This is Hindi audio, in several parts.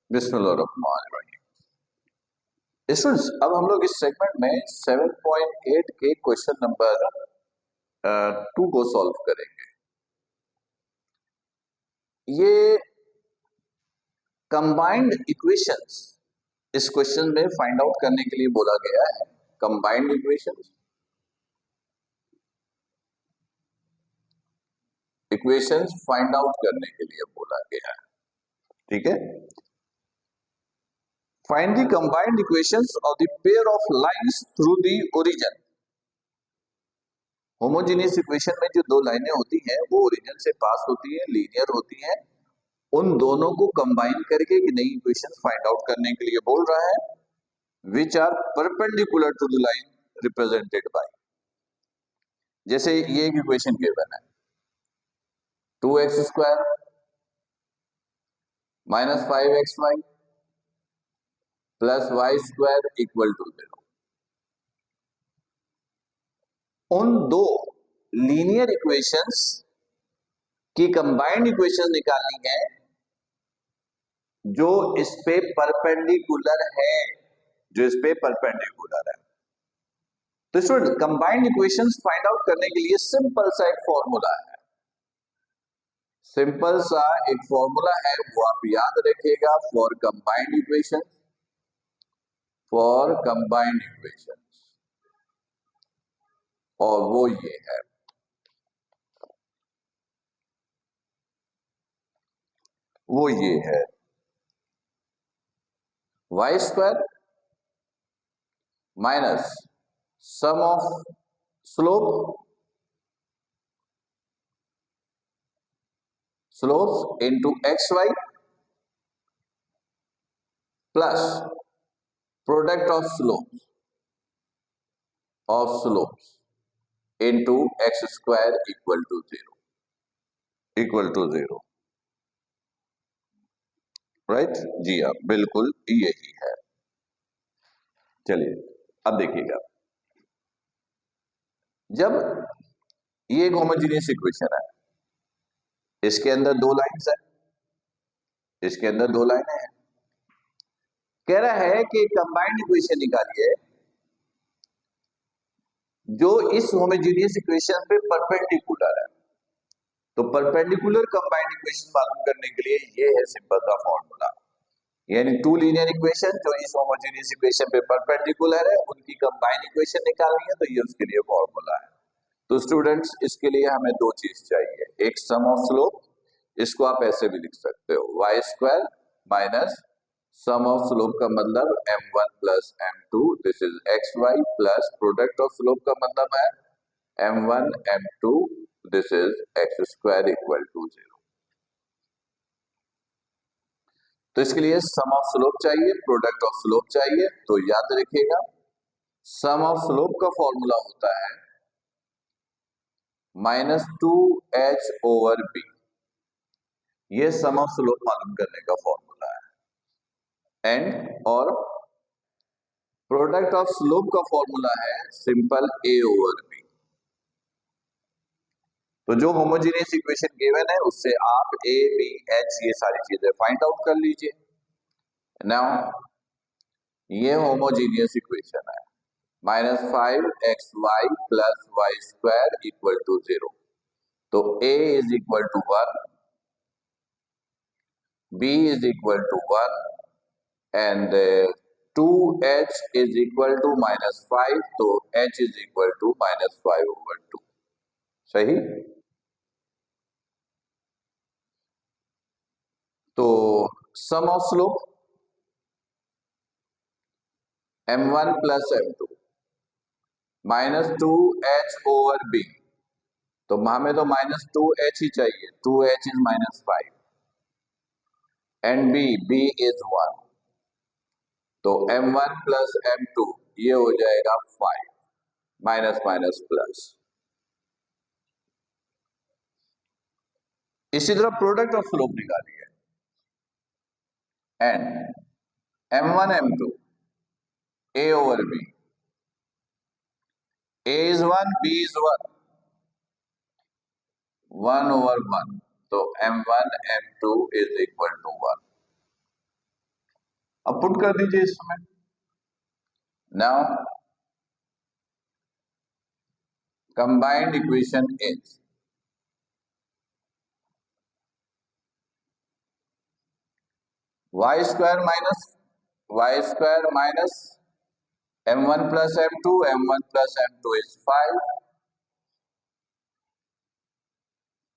बिस्मिल्लाहिर्रहमानिर्रहीम। स्टूडेंट्स, अब हम लोग इस सेगमेंट में 7.8 के क्वेश्चन नंबर 2 को सॉल्व करेंगे। ये कंबाइंड इक्वेशंस इस क्वेश्चन में फाइंड आउट करने के लिए बोला गया है। कंबाइंड इक्वेशंस फाइंड आउट करने के लिए बोला गया है। ठीक है, find the combined equations of the pair of lines through the origin. Homogeneous equation में जो दो लाइनें होती हैं वो ओरिजिन से पास होती है, लीनियर होती हैं। उन दोनों को कंबाइन करके एक नई इक्वेशन फाइंड आउट करने के लिए बोल रहा है, which are perpendicular to the line represented by. जैसे ये एक इक्वेशन गिवन है, 2x² minus 5xy plus y² equal to 0। उन दो लीनियर इक्वेशंस की कंबाइंड इक्वेशन निकालनी है जो इस पे परपेंडिकुलर है, जो इस पे परपेंडिकुलर है। तो student, combined equations find out करने के लिए सिंपल सा एक फॉर्मूला है, सिंपल सा एक फॉर्मूला है, वो आप याद रखिएगा for combined equation, for combined equation, और वो ये है, वो ये है y² minus sum of slopes into xy plus product of slopes into x² equal to 0। Right जी, हाँ बिल्कुल यही है। चलिए अब देखिएगा, जब ये एक होमोजेनियस इक्वेशन है, इसके अंदर दो लाइंस है, इसके अंदर दो लाइनें हैं, कह रहा है कि कंबाइंड इक्वेशन निकालिए जो इस होमोजेनियस इक्वेशन पे परपेंडिकुलर है। तो परपेंडिकुलर कंबाइंड इक्वेशन मालूम करने के लिए ये है सिंपल सा फॉर्मूला, यानी टू लीनियर इक्वेशन जो इस होमोजेनियस इक्वेशन पे परपेंडिकुलर है उनकी कंबाइंड इक्वेशन निकालनी है, तो ये उसके लिए फॉर्मूला है। तो स्टूडेंट्स, इसके लिए हमें दो चीज चाहिए, एक सम ऑफ स्लोप, इसको आप ऐसे भी लिख सकते हो y² minus sum of slope का मतलब m1 plus m2, this is xy plus product of slope का मतलब है m1 m2, this is x² equal to 0। तो इसके लिए सम ऑफ स्लोप चाहिए, प्रोडक्ट ऑफ स्लोप चाहिए। तो याद रखिएगा सम ऑफ स्लोप का फॉर्मूला होता है -2h/b, ये सम ऑफ स्लोप मालूम करने का फॉर्मूला है। एंड और प्रोडक्ट ऑफ स्लोप का फॉर्मूला है सिंपल a/b। तो जो होमोजेनियस इक्वेशन गिवन है उससे आप a, b, h ये सारी चीजें फाइंड आउट कर लीजिए। नाउ ये होमोजेनियस इक्वेशन है, -5xy plus y² equal to 0। तो a is equal to 1, b is equal to 1 and 2h is equal to -5, तो h इज इक्वल टू -5/2। सही। तो सम of slope m1 plus m2 -2h/b, तो हमें तो -2h ही चाहिए, 2h is -5 and b is 1, तो m1 प्लस m2 ये हो जाएगा 5, माइनस माइनस प्लस। इसी तरह प्रोडक्ट ऑफ स्लोप निकालिए, and m1 m2 a/b, a is 1, b is 1, 1/1, तो m1 m2 is equal to 1। अब पुट कर दीजिए इसमें। Now combined equation is y square minus m1 plus m1 plus m2 is 5,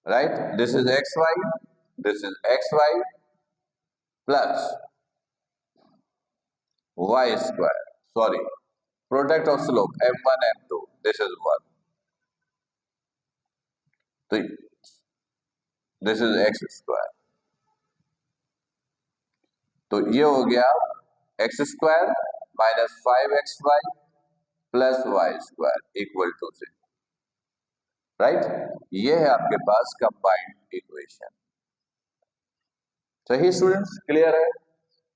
right? This is xy, this is xy plus y square, sorry, product of slope m1 m2, this is 1, so this is x square, तो ये हो गया x square minus 5xy plus y square equal to 0, right? ये है आपके पास कंबाइंड इक्वेशन। सही स्टूडेंट्स, क्लियर है?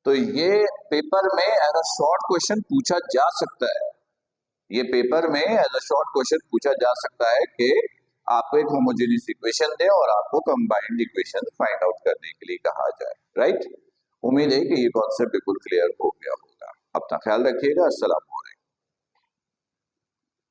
तो ये पेपर में एज अ शॉर्ट क्वेश्चन पूछा जा सकता है, ये पेपर में एज अ शॉर्ट क्वेश्चन पूछा जा सकता है कि आपको एक होमोजेनियस इक्वेशन दे और आपको कंबाइंड इक्वेशन फाइंड आउट करने के लिए कहा जाए, राइट? उम्मीद है कि ये कॉन्सेप्ट बिल्कुल क्लियर हो गया होगा। अपना ख्याल रखिएगा। अस्सलाम वालेकुम।